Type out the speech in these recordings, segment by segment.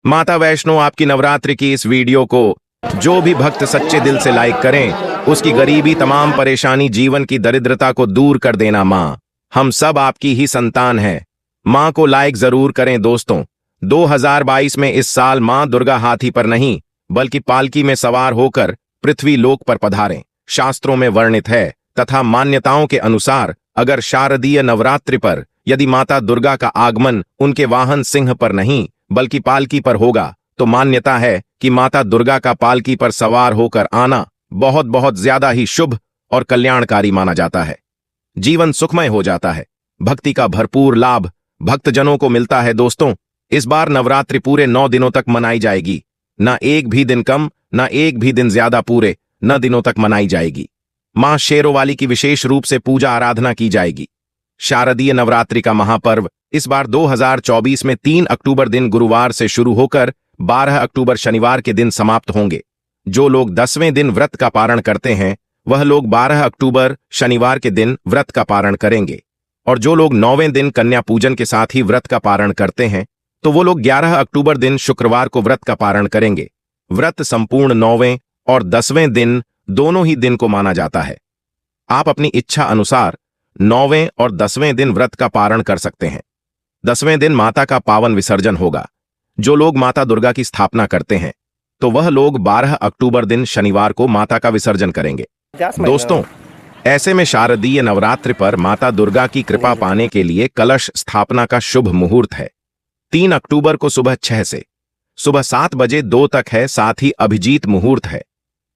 माता वैष्णो आपकी नवरात्रि की इस वीडियो को जो भी भक्त सच्चे दिल से लाइक करें, उसकी गरीबी, तमाम परेशानी, जीवन की दरिद्रता को दूर कर देना। माँ, हम सब आपकी ही संतान हैं। माँ को लाइक जरूर करें दोस्तों। 2022 में इस साल माँ दुर्गा हाथी पर नहीं बल्कि पालकी में सवार होकर पृथ्वी लोक पर पधारें। शास्त्रों में वर्णित है तथा मान्यताओं के अनुसार अगर शारदीय नवरात्रि पर यदि माता दुर्गा का आगमन उनके वाहन सिंह पर नहीं बल्कि पालकी पर होगा तो मान्यता है कि माता दुर्गा का पालकी पर सवार होकर आना बहुत बहुत ज्यादा ही शुभ और कल्याणकारी माना जाता है। जीवन सुखमय हो जाता है। भक्ति का भरपूर लाभ भक्तजनों को मिलता है। दोस्तों, इस बार नवरात्रि पूरे 9 दिनों तक मनाई जाएगी। न एक भी दिन कम, न एक भी दिन ज्यादा, पूरे 9 दिनों तक मनाई जाएगी। मां शेरोवाली की विशेष रूप से पूजा आराधना की जाएगी। शारदीय नवरात्रि का महापर्व इस बार 2024 में 3 अक्टूबर दिन गुरुवार से शुरू होकर 12 अक्टूबर शनिवार के दिन समाप्त होंगे। जो लोग 10वें दिन व्रत का पारण करते हैं वह लोग 12 अक्टूबर शनिवार के दिन व्रत का पारण करेंगे, और जो लोग 9वें दिन कन्या पूजन के साथ ही व्रत का पारण करते हैं तो वो लोग 11 अक्टूबर दिन शुक्रवार को व्रत का पारण करेंगे। व्रत संपूर्ण 9वें और 10वें दिन दोनों ही दिन को माना जाता है। आप अपनी इच्छा अनुसार 9वें और 10वें दिन व्रत का पारण कर सकते हैं। 10वें दिन माता का पावन विसर्जन होगा। जो लोग माता दुर्गा की स्थापना करते हैं तो वह लोग 12 अक्टूबर दिन शनिवार को माता का विसर्जन करेंगे। दोस्तों, ऐसे में शारदीय नवरात्रि पर माता दुर्गा की कृपा पाने के लिए कलश स्थापना का शुभ मुहूर्त है। 3 अक्टूबर को सुबह 6 से सुबह 7 बजे 2 तक है। साथ ही अभिजीत मुहूर्त है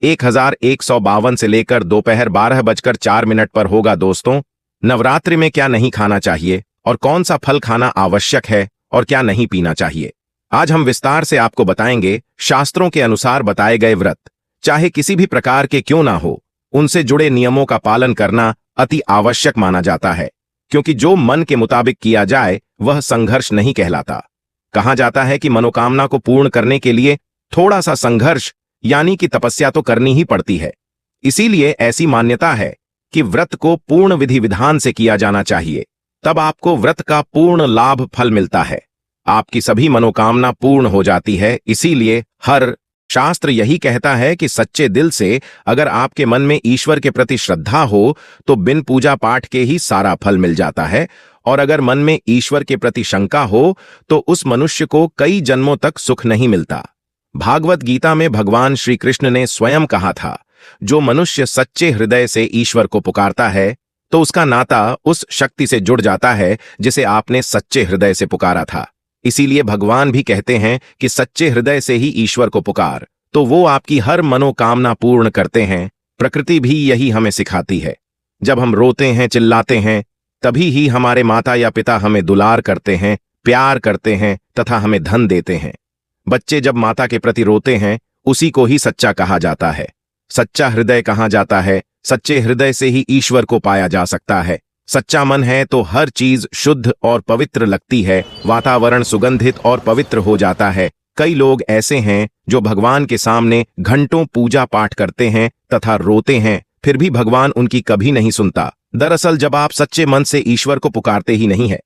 1152 से लेकर दोपहर 12:04 पर होगा। दोस्तों, नवरात्रि में क्या नहीं खाना चाहिए और कौन सा फल खाना आवश्यक है और क्या नहीं पीना चाहिए, आज हम विस्तार से आपको बताएंगे। शास्त्रों के अनुसार बताए गए व्रत चाहे किसी भी प्रकार के क्यों ना हो, उनसे जुड़े नियमों का पालन करना अति आवश्यक माना जाता है, क्योंकि जो मन के मुताबिक किया जाए वह संघर्ष नहीं कहलाता। कहा जाता है कि मनोकामना को पूर्ण करने के लिए थोड़ा सा संघर्ष यानी कि तपस्या तो करनी ही पड़ती है। इसीलिए ऐसी मान्यता है कि व्रत को पूर्ण विधि विधान से किया जाना चाहिए, तब आपको व्रत का पूर्ण लाभ फल मिलता है। आपकी सभी मनोकामना पूर्ण हो जाती है। इसीलिए हर शास्त्र यही कहता है कि सच्चे दिल से अगर आपके मन में ईश्वर के प्रति श्रद्धा हो तो बिन पूजा पाठ के ही सारा फल मिल जाता है, और अगर मन में ईश्वर के प्रति शंका हो तो उस मनुष्य को कई जन्मों तक सुख नहीं मिलता। भागवत गीता में भगवान श्री कृष्ण ने स्वयं कहा था, जो मनुष्य सच्चे हृदय से ईश्वर को पुकारता है तो उसका नाता उस शक्ति से जुड़ जाता है जिसे आपने सच्चे हृदय से पुकारा था। इसीलिए भगवान भी कहते हैं कि सच्चे हृदय से ही ईश्वर को पुकार, तो वो आपकी हर मनोकामना पूर्ण करते हैं। प्रकृति भी यही हमें सिखाती है। जब हम रोते हैं, चिल्लाते हैं, तभी ही हमारे माता या पिता हमें दुलार करते हैं, प्यार करते हैं तथा हमें धन देते हैं। बच्चे जब माता के प्रति रोते हैं उसी को ही सच्चा कहा जाता है। सच्चा हृदय कहा जाता है। सच्चे हृदय से ही ईश्वर को पाया जा सकता है। सच्चा मन है तो हर चीज शुद्ध और पवित्र लगती है। वातावरण सुगंधित और पवित्र हो जाता है। कई लोग ऐसे हैं जो भगवान के सामने घंटों पूजा पाठ करते हैं तथा रोते हैं, फिर भी भगवान उनकी कभी नहीं सुनता। दरअसल जब आप सच्चे मन से ईश्वर को पुकारते ही नहीं है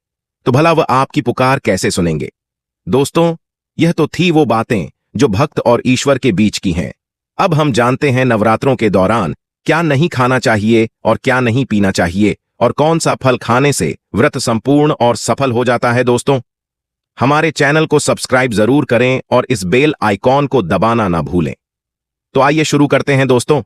तो भला वह आपकी पुकार कैसे सुनेंगे। दोस्तों, यह तो थी वो बातें जो भक्त और ईश्वर के बीच की हैं। अब हम जानते हैं नवरात्रों के दौरान क्या नहीं खाना चाहिए और क्या नहीं पीना चाहिए, और कौन सा फल खाने से व्रत संपूर्ण और सफल हो जाता है। दोस्तों, हमारे चैनल को सब्सक्राइब जरूर करें और इस बेल आइकॉन को दबाना ना भूलें। तो आइए शुरू करते हैं। दोस्तों,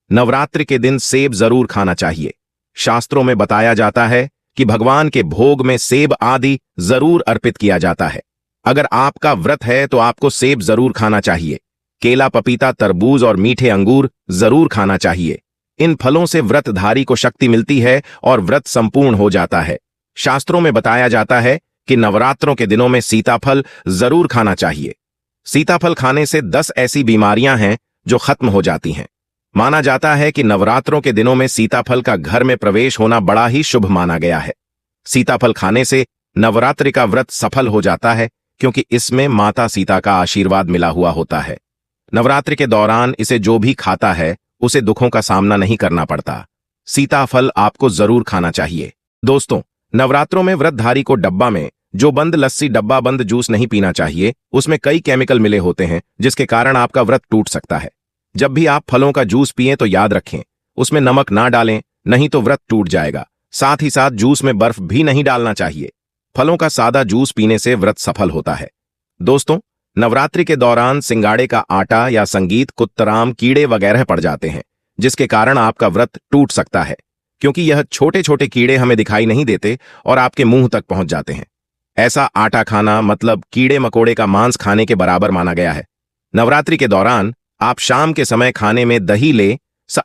नवरात्रि के दिन सेब जरूर खाना चाहिए। शास्त्रों में बताया जाता है कि भगवान के भोग में सेब आदि जरूर अर्पित किया जाता है। अगर आपका व्रत है तो आपको सेब जरूर खाना चाहिए। केला, पपीता, तरबूज और मीठे अंगूर जरूर खाना चाहिए। इन फलों से व्रतधारी को शक्ति मिलती है और व्रत संपूर्ण हो जाता है। शास्त्रों में बताया जाता है कि नवरात्रों के दिनों में सीताफल जरूर खाना चाहिए। सीताफल खाने से 10 ऐसी बीमारियां हैं जो खत्म हो जाती हैं। माना जाता है कि नवरात्रों के दिनों में सीताफल का घर में प्रवेश होना बड़ा ही शुभ माना गया है। सीताफल खाने से नवरात्रि का व्रत सफल हो जाता है, क्योंकि इसमें माता सीता का आशीर्वाद मिला हुआ होता है। नवरात्रि के दौरान इसे जो भी खाता है उसे दुखों का सामना नहीं करना पड़ता। सीताफल आपको जरूर खाना चाहिए। दोस्तों, नवरात्रों में व्रतधारी को डब्बा में जो बंद लस्सी डब्बा बंद जूस नहीं पीना चाहिए, उसमें कई केमिकल मिले होते हैं जिसके कारण आपका व्रत टूट सकता है। जब भी आप फलों का जूस पिएं तो याद रखें, उसमें नमक ना डालें, नहीं तो व्रत टूट जाएगा। साथ ही साथ जूस में बर्फ भी नहीं डालना चाहिए। फलों का सादा जूस पीने से व्रत सफल होता है। दोस्तों, नवरात्रि के दौरान सिंगाड़े का आटा या संगीत कुत्तराम कीड़े वगैरह पड़ जाते हैं, जिसके कारण आपका व्रत टूट सकता है, क्योंकि यह छोटे छोटे कीड़े हमें दिखाई नहीं देते और आपके मुंह तक पहुंच जाते हैं। ऐसा आटा खाना मतलब कीड़े मकोड़े का मांस खाने के बराबर माना गया है। नवरात्रि के दौरान आप शाम के समय खाने में दही ले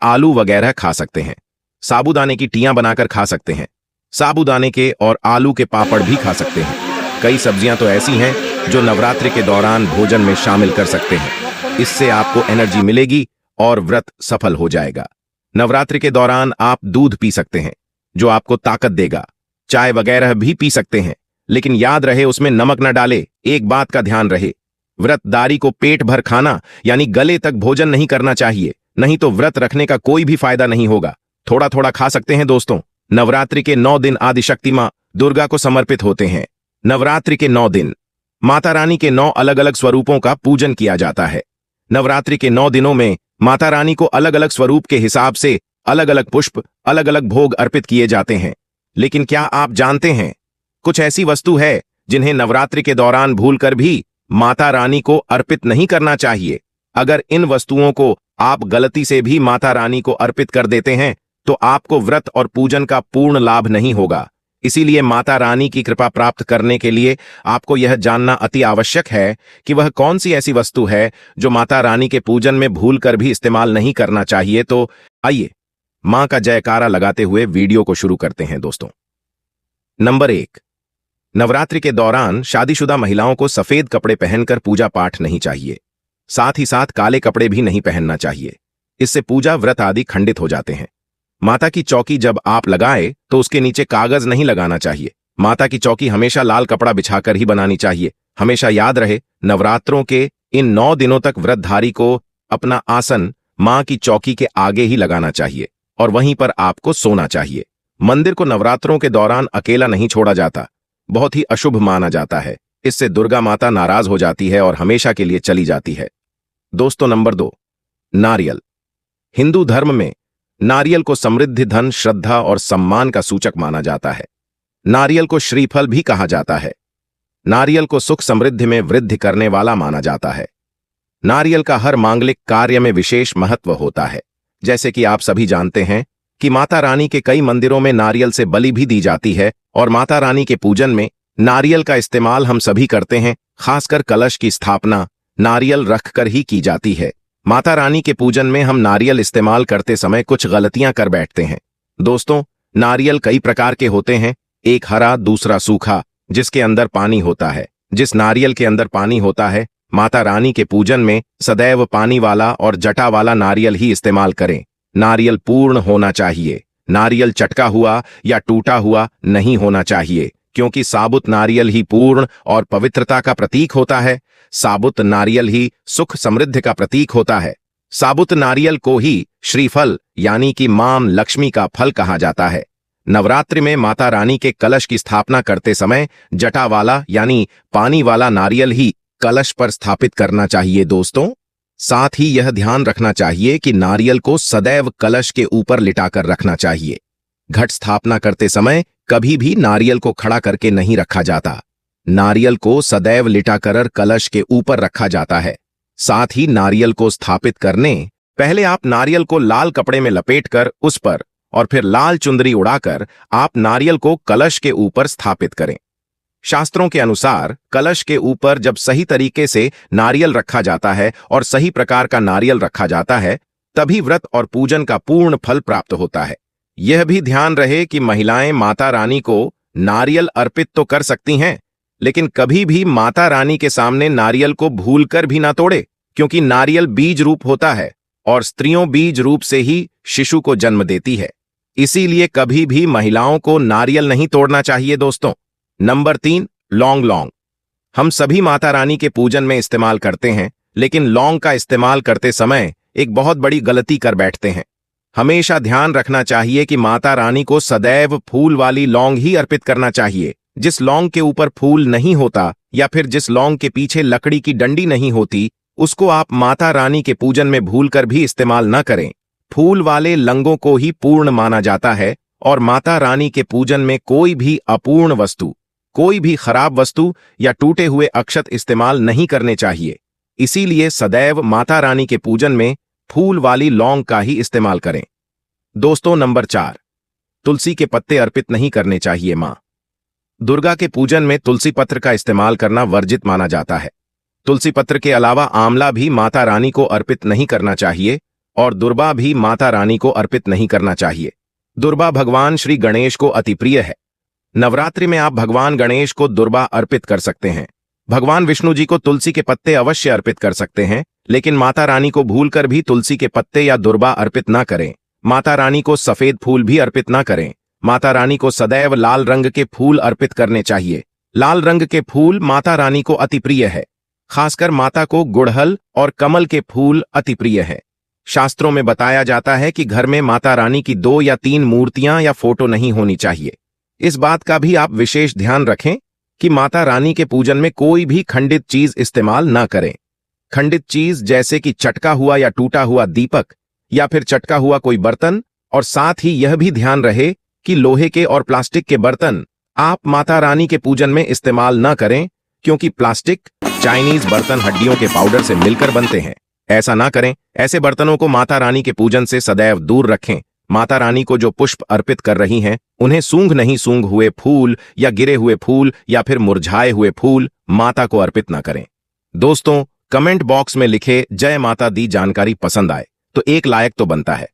आलू वगैरह खा सकते हैं। साबूदाने की टियां बनाकर खा सकते हैं। साबूदाने के और आलू के पापड़ भी खा सकते हैं। कई सब्जियां तो ऐसी हैं जो नवरात्रि के दौरान भोजन में शामिल कर सकते हैं। इससे आपको एनर्जी मिलेगी और व्रत सफल हो जाएगा। नवरात्रि के दौरान आप दूध पी सकते हैं, जो आपको ताकत देगा। चाय वगैरह भी पी सकते हैं, लेकिन याद रहे उसमें नमक न डाले। एक बात का ध्यान रहे, व्रतधारी को पेट भर खाना यानी गले तक भोजन नहीं करना चाहिए, नहीं तो व्रत रखने का कोई भी फायदा नहीं होगा। थोड़ा थोड़ा खा सकते हैं। दोस्तों, नवरात्रि के 9 दिन आदिशक्ति मां दुर्गा को समर्पित होते हैं। नवरात्रि के 9 दिन माता रानी के 9 अलग अलग स्वरूपों का पूजन किया जाता है। नवरात्रि के 9 दिनों में माता रानी को अलग अलग स्वरूप के हिसाब से अलग अलग पुष्प, अलग अलग भोग अर्पित किए जाते हैं। लेकिन क्या आप जानते हैं, कुछ ऐसी वस्तु है जिन्हें नवरात्रि के दौरान भूलकर भी माता रानी को अर्पित नहीं करना चाहिए। अगर इन वस्तुओं को आप गलती से भी माता रानी को अर्पित कर देते हैं तो आपको व्रत और पूजन का पूर्ण लाभ नहीं होगा। इसीलिए माता रानी की कृपा प्राप्त करने के लिए आपको यह जानना अति आवश्यक है कि वह कौन सी ऐसी वस्तु है जो माता रानी के पूजन में भूलकर भी इस्तेमाल नहीं करना चाहिए। तो आइए मां का जयकारा लगाते हुए वीडियो को शुरू करते हैं। दोस्तों, नंबर 1, नवरात्रि के दौरान शादीशुदा महिलाओं को सफेद कपड़े पहनकर पूजा पाठ नहीं चाहिए। साथ ही साथ काले कपड़े भी नहीं पहनना चाहिए। इससे पूजा व्रत आदि खंडित हो जाते हैं। माता की चौकी जब आप लगाए तो उसके नीचे कागज नहीं लगाना चाहिए। माता की चौकी हमेशा लाल कपड़ा बिछाकर ही बनानी चाहिए। हमेशा याद रहे, नवरात्रों के इन 9 दिनों तक व्रतधारी को अपना आसन मां की चौकी के आगे ही लगाना चाहिए और वहीं पर आपको सोना चाहिए। मंदिर को नवरात्रों के दौरान अकेला नहीं छोड़ा जाता, बहुत ही अशुभ माना जाता है। इससे दुर्गा माता नाराज हो जाती है और हमेशा के लिए चली जाती है। दोस्तों, नंबर 2, नारियल। हिंदू धर्म में नारियल को समृद्धि, धन, श्रद्धा और सम्मान का सूचक माना जाता है। नारियल को श्रीफल भी कहा जाता है। नारियल को सुख समृद्धि में वृद्धि करने वाला माना जाता है। नारियल का हर मांगलिक कार्य में विशेष महत्व होता है। जैसे कि आप सभी जानते हैं कि माता रानी के कई मंदिरों में नारियल से बलि भी दी जाती है और माता रानी के पूजन में नारियल का इस्तेमाल हम सभी करते हैं। खासकर कलश की स्थापना नारियल रखकर ही की जाती है। माता रानी के पूजन में हम नारियल इस्तेमाल करते समय कुछ गलतियां कर बैठते हैं। दोस्तों, नारियल कई प्रकार के होते हैं, एक हरा, दूसरा सूखा, जिसके अंदर पानी होता है। जिस नारियल के अंदर पानी होता है, माता रानी के पूजन में सदैव पानी वाला और जटा वाला नारियल ही इस्तेमाल करें। नारियल पूर्ण होना चाहिए। नारियल चटका हुआ या टूटा हुआ नहीं होना चाहिए, क्योंकि साबुत नारियल ही पूर्ण और पवित्रता का प्रतीक होता है। साबुत नारियल ही सुख समृद्धि का प्रतीक होता है। साबुत नारियल को ही श्रीफल यानी कि मां लक्ष्मी का फल कहा जाता है। नवरात्रि में माता रानी के कलश की स्थापना करते समय जटा वाला यानी पानी वाला नारियल ही कलश पर स्थापित करना चाहिए। दोस्तों, साथ ही यह ध्यान रखना चाहिए कि नारियल को सदैव कलश के ऊपर लिटाकर रखना चाहिए। घट स्थापना करते समय कभी भी नारियल को खड़ा करके नहीं रखा जाता। नारियल को सदैव लिटाकर कलश के ऊपर रखा जाता है। साथ ही नारियल को स्थापित करने पहले आप नारियल को लाल कपड़े में लपेटकर उस पर और फिर लाल चुंदरी उड़ाकर आप नारियल को कलश के ऊपर स्थापित करें। शास्त्रों के अनुसार कलश के ऊपर जब सही तरीके से नारियल रखा जाता है और सही प्रकार का नारियल रखा जाता है, तभी व्रत और पूजन का पूर्ण फल प्राप्त होता है। यह भी ध्यान रहे कि महिलाएं माता रानी को नारियल अर्पित तो कर सकती हैं, लेकिन कभी भी माता रानी के सामने नारियल को भूलकर भी ना तोड़े, क्योंकि नारियल बीज रूप होता है और स्त्रियों बीज रूप से ही शिशु को जन्म देती है। इसीलिए कभी भी महिलाओं को नारियल नहीं तोड़ना चाहिए। दोस्तों, नंबर 3, लौंग। हम सभी माता रानी के पूजन में इस्तेमाल करते हैं, लेकिन लौंग का इस्तेमाल करते समय एक बहुत बड़ी गलती कर बैठते हैं। हमेशा ध्यान रखना चाहिए कि माता रानी को सदैव फूल वाली लौंग ही अर्पित करना चाहिए। जिस लौंग के ऊपर फूल नहीं होता या फिर जिस लौंग के पीछे लकड़ी की डंडी नहीं होती, उसको आप माता रानी के पूजन में भूलकर भी इस्तेमाल न करें। फूल वाले लंगों को ही पूर्ण माना जाता है और माता रानी के पूजन में कोई भी अपूर्ण वस्तु, कोई भी खराब वस्तु या टूटे हुए अक्षत इस्तेमाल नहीं करने चाहिए। इसीलिए सदैव माता रानी के पूजन में फूल वाली लौंग का ही इस्तेमाल करें। दोस्तों, नंबर 4, तुलसी के पत्ते अर्पित नहीं करने चाहिए। मां दुर्गा के पूजन में तुलसी पत्र का इस्तेमाल करना वर्जित माना जाता है। तुलसी पत्र के अलावा आंवला भी माता रानी को अर्पित नहीं करना चाहिए और दुर्बा भी माता रानी को अर्पित नहीं करना चाहिए। दुर्बा भगवान श्री गणेश को अति प्रिय है। नवरात्रि में आप भगवान गणेश को दुर्बा अर्पित कर सकते हैं। भगवान विष्णु जी को तुलसी के पत्ते अवश्य अर्पित कर सकते हैं, लेकिन माता रानी को भूलकर भी तुलसी के पत्ते या दुर्बा अर्पित ना करें। माता रानी को सफेद फूल भी अर्पित ना करें। माता रानी को सदैव लाल रंग के फूल अर्पित करने चाहिए। लाल रंग के फूल माता रानी को अति प्रिय है। खासकर माता को गुड़हल और कमल के फूल अति प्रिय है। शास्त्रों में बताया जाता है कि घर में माता रानी की 2 या 3 मूर्तियां या फोटो नहीं होनी चाहिए। इस बात का भी आप विशेष ध्यान रखें कि माता रानी के पूजन में कोई भी खंडित चीज इस्तेमाल ना करें। खंडित चीज जैसे कि चटका हुआ या टूटा हुआ दीपक या फिर चटका हुआ कोई बर्तन, और साथ ही यह भी ध्यान रहे कि लोहे के और प्लास्टिक के बर्तन आप माता रानी के पूजन में इस्तेमाल न करें, क्योंकि प्लास्टिक चाइनीज बर्तन हड्डियों के पाउडर से मिलकर बनते हैं। ऐसा ना करें। ऐसे बर्तनों को माता रानी के पूजन से सदैव दूर रखें। माता रानी को जो पुष्प अर्पित कर रही हैं, उन्हें सूंघ नहीं सूंघ हुए फूल या गिरे हुए फूल या फिर मुरझाए हुए फूल माता को अर्पित ना करें। दोस्तों, कमेंट बॉक्स में लिखे जय माता दी जानकारी पसंद आए तो एक लाइक तो बनता है।